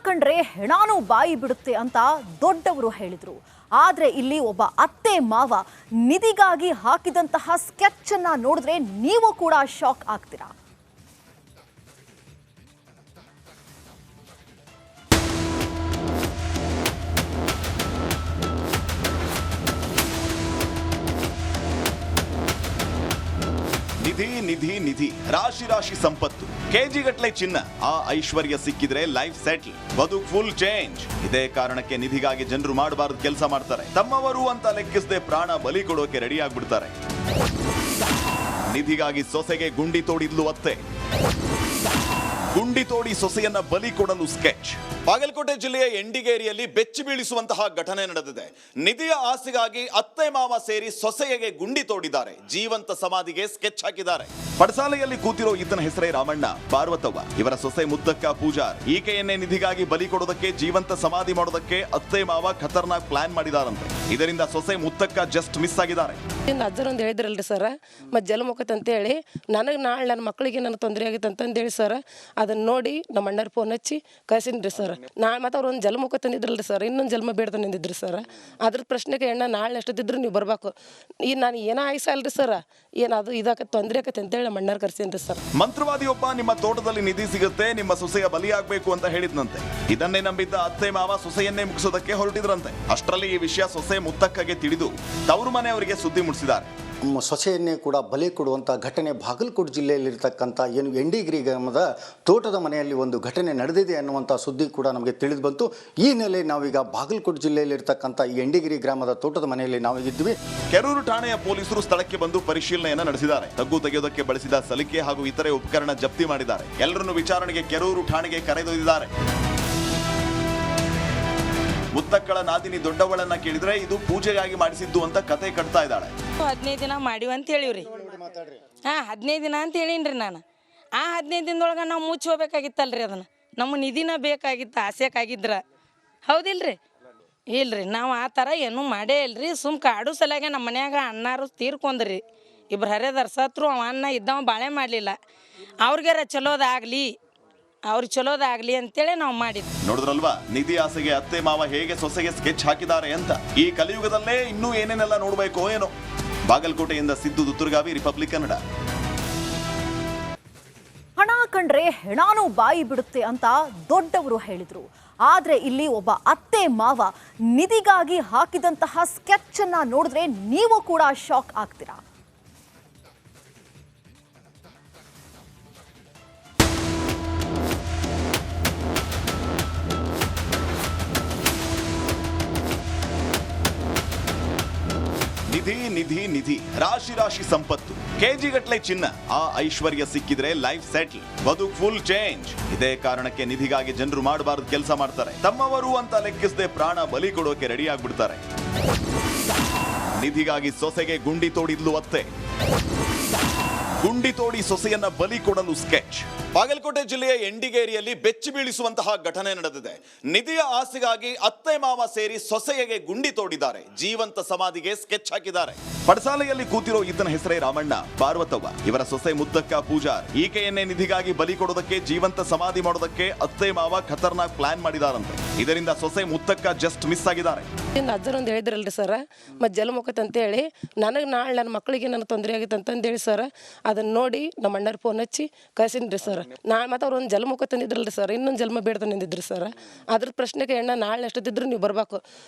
ಕಂಡ್ರೆ ಹೆಣಾನು ಬಾಯಿ ಬಿಡುತ್ತೆ ಅಂತ ದೊಡ್ಡವರು ಹೇಳಿದ್ರು. ಆದ್ರೆ ಇಲ್ಲಿ ಒಬ್ಬ ಅತ್ತೆ ಮಾವ ನಿಧಿಗಾಗಿ ಹಾಕಿದಂತಹ ಸ್ಕೆಚ್ ಅನ್ನ ನೋಡಿದ್ರೆ ನೀವು ಕೂಡ ಶಾಕ್ ಆಗ್ತೀರಾ. ನಿಧಿ ನಿಧಿ ನಿಧಿ, ರಾಶಿ ರಾಶಿ ಸಂಪತ್ತು, ಕೆಜಿಗಟ್ಟಲೆ ಚಿನ್ನ, ಆ ಐಶ್ವರ್ಯ ಸಿಕ್ಕಿದ್ರೆ ಲೈಫ್ ಸೆಟ್ಲ್, ಬದುಕು ಫುಲ್ ಚೇಂಜ್. ಇದೇ ಕಾರಣಕ್ಕೆ ನಿಧಿಗಾಗಿ ಜನರು ಮಾಡಬಾರದು ಕೆಲಸ ಮಾಡ್ತಾರೆ. ತಮ್ಮವರು ಅಂತ ಲೆಕ್ಕಿಸದೆ ಪ್ರಾಣ ಬಲಿ ಕೊಡೋಕೆ ರೆಡಿ ಆಗ್ಬಿಡ್ತಾರೆ. ನಿಧಿಗಾಗಿ ಸೊಸೆಗೆ ಗುಂಡಿ ತೋಡಿದ್ಲು ಅತ್ತೆ. ಗುಂಡಿ ತೋಡಿ ಸೊಸೆಯನ್ನ ಬಲಿ ಕೊಡಲು ಸ್ಕೆಚ್. ಬಾಗಲಕೋಟೆ ಜಿಲ್ಲೆಯ ಎಂಡಿಗೇರಿಯಲ್ಲಿ ಬೆಚ್ಚಿ ಬೀಳಿಸುವಂತಹ ಘಟನೆ ನಡೆದಿದೆ. ನಿಧಿಯ ಆಸೆಗಾಗಿ ಅತ್ತೆ ಮಾವ ಸೇರಿ ಸೊಸೆಯಗೆ ಗುಂಡಿ ತೋಡಿದ್ದಾರೆ. ಜೀವಂತ ಸಮಾಧಿಗೆ ಸ್ಕೆಚ್ ಹಾಕಿದ್ದಾರೆ. ಪಡಸಾಲೆಯಲ್ಲಿ ಕೂತಿರೋ ಈತನ ಹೆಸರೇ ರಾಮಣ್ಣ, ಪಾರ್ವತವ್ವ. ಇವರ ಸೊಸೆ ಮುದ್ದಕ್ಕ ಪೂಜಾರ್. ಈಕೆಯನ್ನೇ ನಿಧಿಗಾಗಿ ಬಲಿ ಕೊಡೋದಕ್ಕೆ, ಜೀವಂತ ಸಮಾಧಿ ಮಾಡೋದಕ್ಕೆ ಅತ್ತೆ ಮಾವ ಖತರ್ನಾಕ್ ಪ್ಲಾನ್ ಮಾಡಿದಾರಂತೆ. ಇದರಿಂದ ಸೊಸೆ ಮುದ್ದಕ್ಕ ಜಸ್ಟ್ ಮಿಸ್ ಆಗಿದ್ದಾರೆ. ಅಜ್ಜರೊಂದು ಹೇಳಿದ್ರಲ್ರಿ ಸರ್, ಮತ್ತೆ ಜಲಮುಖತ್ ಅಂತೇಳಿ ನನಗೆ ನಾಳೆ ನನ್ನ ಮಕ್ಕಳಿಗೆ ನನ್ನ ತೊಂದರೆ ಆಗಿತ್ತು ಅಂತಂದೇಳಿ ಸರ್, ಅದನ್ನ ನೋಡಿ ನಮ್ಮ ಅಣ್ಣರ ಫೋನ್ ಹಚ್ಚಿ ಕಳ್ಸಿನ್ರಿ ಸರ್. ನಾಳೆ ಮತ್ತೆ ಅವ್ರು ಒಂದು ಜಲಮುಖ ತಂದಿದ್ರಲ್ರಿ ಸರ್, ಇನ್ನೊಂದು ಜನ್ಮ ಬೇಡ್ದ ನಿಂದಿದ್ರಿ ಸರ್. ಅದ್ರ ಪ್ರಶ್ನೆಗೆ ಎಣ್ಣ ನಾಳೆ ಎಷ್ಟದಿದ್ರು ನೀವು ಬರ್ಬೇಕು. ಈಗ ನಾನು ಏನೋ ಆಯ್ಸಲ್ರಿ ಸರ್, ಏನದು ಇದಕ್ಕೆ ತೊಂದರೆ ಆಕತ್ತೆ ಅಂತೇಳಿ ನಮ್ಮ ಅಣ್ಣರ್ ಕರ್ಸೀನ್ರಿ ಸರ್. ಮಂತ್ರವಾದಿಯೊಬ್ಬ ನಿಮ್ಮ ತೋಟದಲ್ಲಿ ನಿಧಿ ಸಿಗುತ್ತೆ, ನಿಮ್ಮ ಸೊಸೆಯ ಬಲಿಯಾಗಬೇಕು ಅಂತ ಹೇಳಿದ್ನಂತೆ. ಇದನ್ನೇ ನಂಬಿದ್ದ ಅತ್ತೆ ಮಾವ ಸೊಸೆಯನ್ನೇ ಮುಗಿಸೋದಕ್ಕೆ ಹೊರಟಿದ್ರಂತೆ. ಅಷ್ಟರಲ್ಲಿ ಈ ವಿಷಯ ಸೊಸೆ ಮುದ್ದಕ್ಕಗೆ ತಿಳಿದು ತವರು ಮನೆ ಅವರಿಗೆ ಸುದ್ದಿ ಮುಟ್ಟಿಸಿದ್ದಾರೆ. ಸೊಸೆಯನ್ನೇ ಕೂಡ ಬಲಿ ಕೊಡುವಂಥ ಘಟನೆ ಬಾಗಲಕೋಟೆ ಜಿಲ್ಲೆಯಲ್ಲಿರ್ತಕ್ಕಂಥ ಏನು ಎಂಡಿಗಿರಿ ಗ್ರಾಮದ ತೋಟದ ಮನೆಯಲ್ಲಿ ಒಂದು ಘಟನೆ ನಡೆದಿದೆ ಅನ್ನುವಂಥ ಸುದ್ದಿ ಕೂಡ ನಮಗೆ ತಿಳಿದು ಬಂತು. ಈ ನೆಲೆ ನಾವೀಗ ಬಾಗಲಕೋಟೆ ಜಿಲ್ಲೆಯಲ್ಲಿರ್ತಕ್ಕಂಥ ಈ ಎಂಡಿಗಿರಿ ಗ್ರಾಮದ ತೋಟದ ಮನೆಯಲ್ಲಿ ನಾವಿದ್ವಿ. ಕೆರೂರು ಠಾಣೆಯ ಪೊಲೀಸರು ಸ್ಥಳಕ್ಕೆ ಬಂದು ಪರಿಶೀಲನೆಯನ್ನು ನಡೆಸಿದ್ದಾರೆ. ತಗ್ಗು ತೆಗೆಯೋದಕ್ಕೆ ಬಳಸಿದ ಸಲಿಕೆ ಹಾಗೂ ಇತರೆ ಉಪಕರಣ ಜಪ್ತಿ ಮಾಡಿದ್ದಾರೆ. ಎಲ್ಲರನ್ನು ವಿಚಾರಣೆಗೆ ಕೆರೂರು ಠಾಣೆಗೆ ಕರೆದೊಯ್ದಿದ್ದಾರೆ. ಮುತ್ತಕ್ಕಳ ನಾದಿನಿ ದೊಡ್ಡವಳನ್ನ ಕೇಳಿದ್ರೆ ಇದು ಪೂಜೆಗಾಗಿ ಮಾಡಿಸಿದ್ದು ಅಂತ ಕತೆ ಕಟ್ತಾ ಇದ್ದಾಳೆ. 15 ದಿನ ಮಾಡಿವಿ ಅಂತ ಹೇಳಿವ್ರಿ. 15 ದಿನ ಅಂತ ಹೇಳಿನ್ರಿ ನಾನು. ಆ 15 ದಿನದೊಳಗೆ ನಾವು ಮುಚ್ಚಿ ಹೋಗ್ಬೇಕಾಗಿತ್ತಲ್ರಿ. ಅದನ್ನ ನಮ್ಮ ನಿಧಿನ ಬೇಕಾಗಿತ್ತು, ಆಸೆಕಾಗಿದ್ರ. ಹೌದಿಲ್ರಿ? ಇಲ್ರಿ, ನಾವು ಆ ಥರ ಏನೂ ಮಾಡೇ ಇಲ್ರಿ. ಸುಮ್ ಕಾಡು ಸಲಾಗೆ ನಮ್ಮ ಮನ್ಯಾಗ ಅಣ್ಣಾರು ತೀರ್ಕೊಂಡ್ರಿ. ಇಬ್ರು ಹರಿದಾರ ಸತ್ರು. ಅವ ಅಣ್ಣ ಇದ್ದವ ಬಾಳೆ ಮಾಡಲಿಲ್ಲ. ಅವ್ರಿಗಾರ ಚಲೋದಾಗ್ಲಿ ಅಂತೇಳಿ ನಾವು ಮಾಡಿದ್ವಿ. ನೋಡಿದ್ರಲ್ವಾ, ನಿಧಿ ಆಸೆಗೆ ಅತ್ತೆ ಮಾವ ಹೇಗೆ ಸೊಸೆಗೆ ಸ್ಕೆಚ್ ಹಾಕಿದ್ದಾರೆ ಅಂತ. ಈ ಕಲಿಯುಗದಲ್ಲೇ ಇನ್ನೂ ಏನೇನೆಲ್ಲ ನೋಡ್ಬೇಕೋ ಏನೋ. ಬಾಗಲಕೋಟೆಯಿಂದ ಸಿದ್ದು ದುತ್ತುರ್ಗಾವಿ, ರಿಪಬ್ಲಿಕ್ ಕನ್ನಡ. ಹಣ ಕಂಡ್ರೆ ಹೆಣಾನು ಬಾಯಿ ಬಿಡುತ್ತೆ ಅಂತ ದೊಡ್ಡವರು ಹೇಳಿದ್ರು. ಆದ್ರೆ ಇಲ್ಲಿ ಒಬ್ಬ ಅತ್ತೆ ಮಾವ ನಿಧಿಗಾಗಿ ಹಾಕಿದಂತಹ ಸ್ಕೆಚ್ ಅನ್ನ ನೋಡಿದ್ರೆ ನೀವು ಕೂಡ ಶಾಕ್ ಆಗ್ತೀರಾ. ನಿಧಿ ನಿಧಿ ನಿಧಿ, ರಾಶಿ ರಾಶಿ ಸಂಪತ್ತು, ಕೆಜಿಗಟ್ಟಲೆ ಚಿನ್ನ, ಆ ಐಶ್ವರ್ಯ ಸಿಕ್ಕಿದ್ರೆ ಲೈಫ್ ಸೆಟ್ಲ್, ಬದುಕು ಫುಲ್ ಚೇಂಜ್. ಇದೇ ಕಾರಣಕ್ಕೆ ನಿಧಿಗಾಗಿ ಜನರು ಮಾಡಬಾರದು ಕೆಲಸ ಮಾಡ್ತಾರೆ. ತಮ್ಮವರು ಅಂತ ಲೆಕ್ಕಿಸದೆ ಪ್ರಾಣ ಬಲಿ ಕೊಡೋಕೆ ರೆಡಿ ಆಗ್ಬಿಡ್ತಾರೆ. ನಿಧಿಗಾಗಿ ಸೊಸೆಗೆ ಗುಂಡಿ ತೋಡಿದ್ಲು ಅತ್ತೆ. ಗುಂಡಿ ತೋಡಿ ಸೊಸೆಯನ್ನ ಬಲಿ ಕೊಡಲು ಸ್ಕೆಚ್. ಬಾಗಲಕೋಟೆ ಜಿಲ್ಲೆಯ ಎಂಡಿಗೇರಿಯಲ್ಲಿ ಬೆಚ್ಚಿ ಬೀಳಿಸುವಂತಹ ಘಟನೆ ನಡೆದಿದೆ. ನಿಧಿಯ ಆಸೆಗಾಗಿ ಅತ್ತೆ ಮಾವ ಸೇರಿ ಸೊಸೆಯಗೆ ಗುಂಡಿ ತೋಡಿದ್ದಾರೆ. ಜೀವಂತ ಸಮಾಧಿಗೆ ಸ್ಕೆಚ್ ಹಾಕಿದ್ದಾರೆ. ಪಡಸಾಲೆಯಲ್ಲಿ ಕೂತಿರೋ ಈತನ ಹೆಸರೇ ರಾಮಣ್ಣ, ಪಾರ್ವತವ್ವ. ಇವರ ಸೊಸೆ ಮುದ್ದಕ್ಕ ಪೂಜಾರ್. ಈಕೆಯನ್ನೇ ನಿಧಿಗಾಗಿ ಬಲಿ ಕೊಡೋದಕ್ಕೆ, ಜೀವಂತ ಸಮಾಧಿ ಮಾಡೋದಕ್ಕೆ ಅತ್ತೆ ಮಾವ ಖತರ್ನಾಕ್ ಪ್ಲಾನ್ ಮಾಡಿದಾರಂತೆ. ಇದರಿಂದ ಸೊಸೆ ಮುದ್ದಕ್ಕ ಜಸ್ಟ್ ಮಿಸ್ ಆಗಿದ್ದಾರೆ. ಅಜ್ಜರೊಂದು ಹೇಳಿದ್ರಲ್ರಿ ಸರ್, ಮತ್ತೆ ಜಲಮುಖತ್ ಅಂತೇಳಿ ನನಗೆ ನಾಳೆ ನನ್ನ ಮಕ್ಕಳಿಗೆ ನನ್ನ ತೊಂದರೆ ಆಗಿತ್ತು ಅಂತಂದೇಳಿ ಸರ್, ಅದನ್ನ ನೋಡಿ ನಮ್ಮ ಅಣ್ಣರ ಫೋನ್ ಹಚ್ಚಿ ಕಳ್ಸಿನ್ರಿ ಸರ್. ನಾಳೆ ಮತ್ತೆ ಅವ್ರು ಒಂದು ಜಲಮುಖ ತಂದಿದ್ರಲ್ರಿ ಸರ್, ಇನ್ನೊಂದು ಜನ್ಮ ಬೇಡ್ದ ನಿಂದಿದ್ರಿ ಸರ್. ಅದ್ರ ಪ್ರಶ್ನೆಗೆ ಎಣ್ಣ ನಾಳೆ ಎಷ್ಟದಿದ್ರು ನೀವು ಬರ್ಬೇಕು.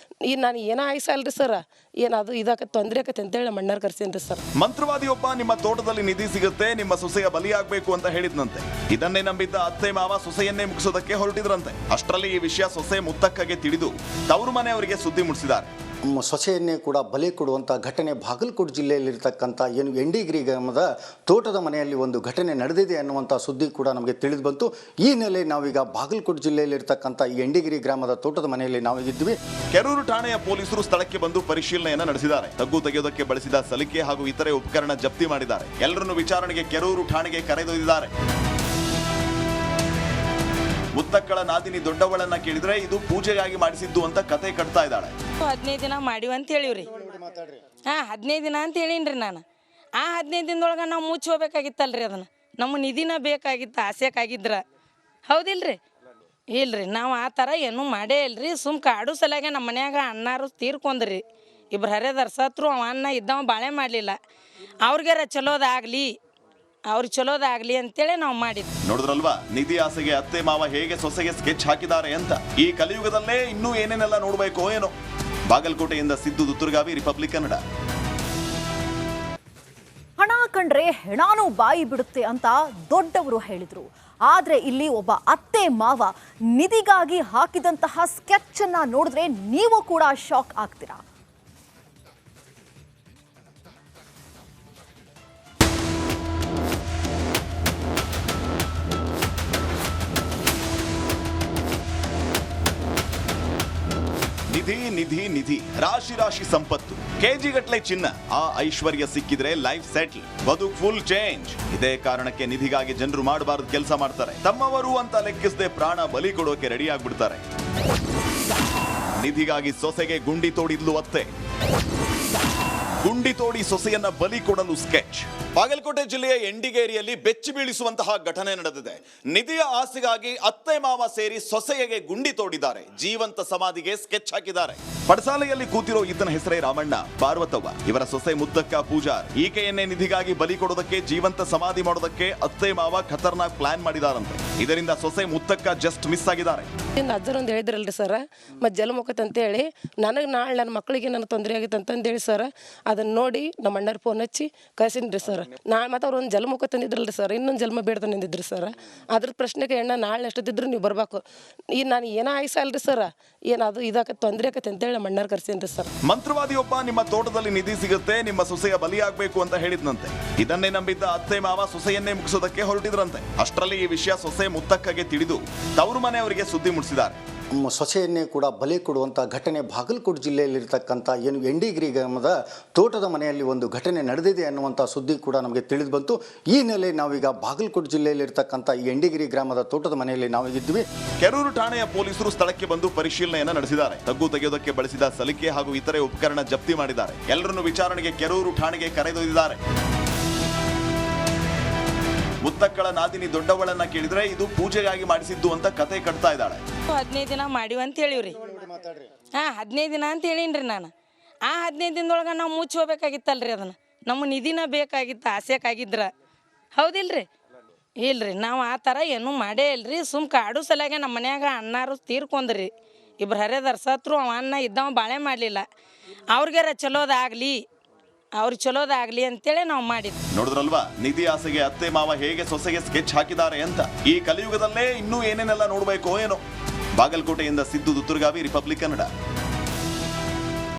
ಈಗ ನಾನು ಏನೋ ಆಯ್ಸಲ್ರಿ ಸರ್, ಏನದು ಇದಕ್ಕೆ ತೊಂದರೆ ಆಕತ್ತೆ ಅಂತೇಳಿ ನಮ್ಮ ಅಣ್ಣರ್ ಕರ್ಸೀನ್ರಿ ಸರ್. ಮಂತ್ರವಾದಿಯೊಬ್ಬ ನಿಮ್ಮ ತೋಟದಲ್ಲಿ ನಿಧಿ ಸಿಗುತ್ತೆ, ನಿಮ್ಮ ಸೊಸೆಯ ಬಲಿಯಾಗಬೇಕು ಅಂತ ಹೇಳಿದ್ನಂತೆ. ಇದನ್ನೇ ನಂಬಿದ್ದ ಅತ್ತೆ ಮಾವ ಸೊಸೆಯನ್ನೇ ಮುಗಿಸೋದಕ್ಕೆ ಹೊರಟಿದ್ರಂತೆ. ಅಷ್ಟರಲ್ಲಿ ಈ ವಿಷಯ ಸೊಸೆ ಮುದ್ದಕ್ಕಗೆ ತಿಳಿದು ತವರು ಮನೆ ಅವರಿಗೆ ಸುದ್ದಿ ಮುಟ್ಟಿಸಿದ್ದಾರೆ. ಸೊಸೆಯನ್ನೇ ಕೂಡ ಬಲಿ ಕೊಡುವಂಥ ಘಟನೆ ಬಾಗಲಕೋಟೆ ಜಿಲ್ಲೆಯಲ್ಲಿರ್ತಕ್ಕಂಥ ಏನು ಎಂಡಿಗಿರಿ ಗ್ರಾಮದ ತೋಟದ ಮನೆಯಲ್ಲಿ ಒಂದು ಘಟನೆ ನಡೆದಿದೆ ಅನ್ನುವಂಥ ಸುದ್ದಿ ಕೂಡ ನಮಗೆ ತಿಳಿದು ಬಂತು. ಈ ನೆಲೆ ನಾವೀಗ ಬಾಗಲಕೋಟೆ ಜಿಲ್ಲೆಯಲ್ಲಿರ್ತಕ್ಕಂಥ ಈ ಎಂಡಿಗಿರಿ ಗ್ರಾಮದ ತೋಟದ ಮನೆಯಲ್ಲಿ ನಾವಿದ್ವಿ. ಕೆರೂರು ಠಾಣೆಯ ಪೊಲೀಸರು ಸ್ಥಳಕ್ಕೆ ಬಂದು ಪರಿಶೀಲನೆಯನ್ನು ನಡೆಸಿದ್ದಾರೆ. ತಗ್ಗು ತೆಗೆಯೋದಕ್ಕೆ ಬಳಸಿದ ಸಲಿಕೆ ಹಾಗೂ ಇತರೆ ಉಪಕರಣ ಜಪ್ತಿ ಮಾಡಿದ್ದಾರೆ. ಎಲ್ಲರನ್ನು ವಿಚಾರಣೆಗೆ ಕೆರೂರು ಠಾಣೆಗೆ ಕರೆದೊಯ್ದಿದ್ದಾರೆ. ಮುತ್ತಕ್ಕಳ ನಾದಿನಿ ದೊಡ್ಡವಳನ್ನ ಕೇಳಿದ್ರೆ ಇದು ಪೂಜೆಗಾಗಿ ಮಾಡಿಸಿದ್ದು ಅಂತ ಕತೆ ಕಟ್ತಾ ಇದ್ದಾಳೆ. 15 ದಿನ ಮಾಡಿವಿ ಅಂತ ಹೇಳಿವ್ರಿ. 15 ದಿನ ಅಂತ ಹೇಳಿನ್ರಿ ನಾನು. ಆ 15 ದಿನದೊಳಗೆ ನಾವು ಮುಚ್ಚಿ ಹೋಗ್ಬೇಕಾಗಿತ್ತಲ್ರಿ. ಅದನ್ನ ನಮ್ಮ ನಿಧಿನ ಬೇಕಾಗಿತ್ತು, ಆಸೆಕಾಗಿದ್ರ. ಹೌದಿಲ್ರಿ? ಇಲ್ರಿ ನಾವು ಆ ಥರ ಏನೂ ಮಾಡೇ ಇಲ್ರಿ ಸುಮ್ ಕಾಡು ಸಲಗೆ ನಮ್ಮ ಮನ್ಯಾಗ ಅಣ್ಣಾರು ತೀರ್ಕೊಂಡ್ರಿ ಇಬ್ರು ಹರಿದಾರ ಸತ್ರು ಅವ ಅಣ್ಣ ಇದ್ದವ ಬಾಳೆ ಮಾಡಲಿಲ್ಲ ಅವ್ರಿಗಾರ ಚಲೋದಾಗಲಿ ಅವ್ರಿಗೆ ಚಲೋದಾಗಲಿ ಅಂತೇಳಿ ನಾವು ಮಾಡಿದ್ವಿ. ನೋಡಿದ್ರಲ್ವಾ ನಿಧಿ ಆಸೆಗೆ ಅತ್ತೆ ಮಾವ ಹೇಗೆ ಸೊಸೆಗೆ ಸ್ಕೆಚ್ ಹಾಕಿದ್ದಾರೆ ಅಂತ. ಈ ಕಲಿಯುಗದಲ್ಲೇ ಇನ್ನೂ ಏನೇನೆಲ್ಲ ನೋಡ್ಬೇಕೋ ಏನೋ. ಬಾಗಲಕೋಟೆಯಿಂದ ಸಿದ್ದು ದುತ್ತುರ್ಗಾವಿ, ರಿಪಬ್ಲಿಕ್ ಕನ್ನಡ. ಹಣ ಕಂಡ್ರೆ ಹೆಣಾನು ಬಾಯಿ ಬಿಡುತ್ತೆ ಅಂತ ದೊಡ್ಡವರು ಹೇಳಿದ್ರು. ಆದ್ರೆ ಇಲ್ಲಿ ಒಬ್ಬ ಅತ್ತೆ ಮಾವ ನಿಧಿಗಾಗಿ ಹಾಕಿದಂತಹ ಸ್ಕೆಚ್ ಅನ್ನ ನೋಡಿದ್ರೆ ನೀವು ಕೂಡ ಶಾಕ್ ಆಗ್ತೀರಾ. ನಿಧಿ ನಿಧಿ ನಿಧಿ, ರಾಶಿ ರಾಶಿ ಸಂಪತ್ತು, ಕೆಜಿಗಟ್ಲೆ ಚಿನ್ನ, ಆ ಐಶ್ವರ್ಯ ಸಿಕ್ಕಿದ್ರೆ ಲೈಫ್ ಸೆಟ್ಲ್, ಬದುಕು ಫುಲ್ ಚೇಂಜ್. ಇದೇ ಕಾರಣಕ್ಕೆ ನಿಧಿಗಾಗಿ ಜನರು ಮಾಡಬಾರದು ಕೆಲಸ ಮಾಡ್ತಾರೆ. ತಮ್ಮವರು ಅಂತ ಲೆಕ್ಕಿಸದೆ ಪ್ರಾಣ ಬಲಿ ಕೊಡೋಕೆ ರೆಡಿ ಆಗ್ಬಿಡ್ತಾರೆ. ನಿಧಿಗಾಗಿ ಸೊಸೆಗೆ ಗುಂಡಿ ತೋಡಿದ್ಲು ಅತ್ತೆ. ಗುಂಡಿ ತೋಡಿ ಸೊಸೆಯನ್ನ ಬಲಿ ಕೊಡಲು ಸ್ಕೆಚ್. ಬಾಗಲಕೋಟೆ ಜಿಲ್ಲೆಯ ಎಂಡಿಗೇರಿಯಲ್ಲಿ ಬೆಚ್ಚಿ ಬೀಳಿಸುವಂತಹ ಘಟನೆ ನಡೆದಿದೆ. ನಿಧಿಯ ಆಸೆಗಾಗಿ ಅತ್ತೆ ಮಾವ ಸೇರಿ ಸೊಸೆಯಗೆ ಗುಂಡಿ ತೋಡಿದ್ದಾರೆ. ಜೀವಂತ ಸಮಾಧಿಗೆ ಸ್ಕೆಚ್ ಹಾಕಿದ್ದಾರೆ. ಪಡಸಾಲೆಯಲ್ಲಿ ಕೂತಿರೋ ಈತನ ಹೆಸರೇ ರಾಮಣ್ಣ ಪಾರ್ವತವ್ವ. ಇವರ ಸೊಸೆ ಮುದ್ದಕ್ಕ ಪೂಜಾರ್. ಈಕೆಯನ್ನೇ ನಿಧಿಗಾಗಿ ಬಲಿ ಕೊಡೋದಕ್ಕೆ, ಜೀವಂತ ಸಮಾಧಿ ಮಾಡೋದಕ್ಕೆ ಅತ್ತೆ ಮಾವ ಖತರ್ನಾಕ್ ಪ್ಲಾನ್ ಮಾಡಿದಾರಂತೆ. ಇದರಿಂದ ಸೊಸೆ ಮುದ್ದಕ್ಕ ಜಸ್ಟ್ ಮಿಸ್ ಆಗಿದ್ದಾರೆ. ಅಜ್ಜರೊಂದು ಹೇಳಿದ್ರಲ್ರಿ ಸರ್, ಮತ್ತು ಜಲ ಮುಖತ್ ಅಂತೇಳಿ ನನಗೆ ನಾಳೆ ನನ್ನ ಮಕ್ಕಳಿಗೆ ನನಗೆ ತೊಂದರೆ ಆಗಿತ್ತು ಅಂತಂದೇಳಿ ಸರ್, ಅದನ್ನು ನೋಡಿ ನಮ್ಮ ಅಣ್ಣರ ಫೋನ್ ಹಚ್ಚಿ ಕಳ್ಸಿನ್ರಿ ಸರ್. ನಾಳೆ ಮತ್ತು ಅವ್ರು ಒಂದು ಜಲ ಮುಖ ತಂದಿದ್ರಲ್ರಿ ಸರ್, ಇನ್ನೊಂದು ಜನ್ಮ ಬೇಡ್ತಾನೆ ನಿಂದಿದ್ರಿ ಸರ್. ಅದ್ರ ಪ್ರಶ್ನೆಗೆ ಎಣ್ಣ ನಾಳೆ ಎಷ್ಟೊತ್ತಿದ್ರು ನೀವು ಬರಬೇಕು. ಈಗ ನಾನು ಏನೋ ಆಯ್ಸಲ್ರಿ ಸರ್, ಏನದು ಇದಾಕ ತೊಂದರೆ ಆಕತ್ತೆ ಅಂತೇಳಿ ನಮ್ಮ ಅಣ್ಣರು ಕರ್ಸೀನ್ರಿ ಸರ್. ಮಂತ್ರವಾದಿಯೊಬ್ಬ ನಿಮ್ಮ ತೋಟದಲ್ಲಿ ನಿಧಿ ಸಿಗುತ್ತೆ, ನಿಮ್ಮ ಸೊಸೆಯ ಬಲಿಯಾಗಬೇಕು ಅಂತ ಹೇಳಿದ್ನಂತೆ. ಇದನ್ನೇ ನಂಬಿದ್ದ ಅತ್ತೆ ಮಾವ ಸೊಸೆಯನ್ನೇ ಮುಗಿಸೋದಕ್ಕೆ ಹೊರಟಿದ್ರಂತೆ. ಅಷ್ಟರಲ್ಲಿ ಈ ವಿಷಯ ಸೊಸೆ ಮುತ್ತಕ್ಕಗೆ ತಿಳಿದು ತವರು ಮನೆಯವರಿಗೆ ಸುದ್ದಿ ಮುಟ್ಟಿಸಿದ್ದಾರೆ. ಸೊಸೆಯನ್ನೇ ಕೂಡ ಬಲಿ ಕೊಡುವಂಥ ಘಟನೆ ಬಾಗಲಕೋಟೆ ಜಿಲ್ಲೆಯಲ್ಲಿರ್ತಕ್ಕಂಥ ಏನು ಎಂಡಿಗಿರಿ ಗ್ರಾಮದ ತೋಟದ ಮನೆಯಲ್ಲಿ ಒಂದು ಘಟನೆ ನಡೆದಿದೆ ಅನ್ನುವಂಥ ಸುದ್ದಿ ಕೂಡ ನಮಗೆ ತಿಳಿದು ಬಂತು. ಈ ನೆಲೆ ನಾವೀಗ ಬಾಗಲಕೋಟೆ ಜಿಲ್ಲೆಯಲ್ಲಿರ್ತಕ್ಕಂಥ ಈ ಎಂಡಿಗಿರಿ ಗ್ರಾಮದ ತೋಟದ ಮನೆಯಲ್ಲಿ ನಾವಿದ್ವಿ. ಕೆರೂರು ಠಾಣೆಯ ಪೊಲೀಸರು ಸ್ಥಳಕ್ಕೆ ಬಂದು ಪರಿಶೀಲನೆಯನ್ನು ನಡೆಸಿದ್ದಾರೆ. ತಗ್ಗು ತೆಗೆಯೋದಕ್ಕೆ ಬಳಸಿದ ಸಲಿಕೆ ಹಾಗೂ ಇತರೆ ಉಪಕರಣ ಜಪ್ತಿ ಮಾಡಿದ್ದಾರೆ. ಎಲ್ಲರನ್ನು ವಿಚಾರಣೆಗೆ ಕೆರೂರು ಠಾಣೆಗೆ ಕರೆದೊಯ್ದಿದ್ದಾರೆ. ಮುತ್ತಕ್ಕಳ ನಾದಿನಿ ದೊಡ್ಡವಳನ್ನ ಕೇಳಿದ್ರೆ ಇದು ಪೂಜೆಗಾಗಿ ಮಾಡಿಸಿದ್ದು ಅಂತ ಕತೆ ಕಟ್ತಾ ಇದ್ದಾಳೆ. 15 ದಿನ ಮಾಡಿವಿ ಅಂತ ಹೇಳಿವ್ರಿ. 15 ದಿನ ಅಂತ ಹೇಳಿನ್ರಿ ನಾನು. ಆ 15 ದಿನದೊಳಗೆ ನಾವು ಮುಚ್ಚಿ ಹೋಗ್ಬೇಕಾಗಿತ್ತಲ್ರಿ ಅದನ್ನು. ನಮ್ಮ ನಿಧಿನ ಬೇಕಾಗಿತ್ತು ಆಸೆಕಾಗಿದ್ರ. ಹೌದಿಲ್ರಿ? ಇಲ್ರಿ ನಾವು ಆ ಥರ ಏನೂ ಮಾಡೇ ಇಲ್ರಿ ಸುಮ್ ಕಾಡು ಸಲಗೆ ನಮ್ಮ ಮನ್ಯಾಗ ಅಣ್ಣಾರು ತೀರ್ಕೊಂಡ್ರಿ ಇಬ್ರು ಹರಿದಾರ ಸತ್ರು ಅವ ಅಣ್ಣ ಇದ್ದವ ಬಾಳೆ ಮಾಡಲಿಲ್ಲ ಅವ್ರಿಗಾರ ಚಲೋದಾಗಲಿ ಅವ್ರಿಗೆ ಚಲೋದಾಗಲಿ ಅಂತೇಳಿ ನಾವು ಮಾಡಿದ್ವಿ. ನೋಡಿದ್ರಲ್ವಾ ನಿಧಿ ಆಸೆಗೆ ಅತ್ತೆ ಮಾವ ಹೇಗೆ ಸೊಸೆಗೆ ಸ್ಕೆಚ್ ಹಾಕಿದ್ದಾರೆ ಅಂತ. ಈ ಕಲಿಯುಗದಲ್ಲೇ ಇನ್ನೂ ಏನೇನೆಲ್ಲ ನೋಡ್ಬೇಕೋ ಏನೋ. ಬಾಗಲಕೋಟೆಯಿಂದ ಸಿದ್ದು ದುತ್ತುರ್ಗಾವಿ, ರಿಪಬ್ಲಿಕ್ ಕನ್ನಡ.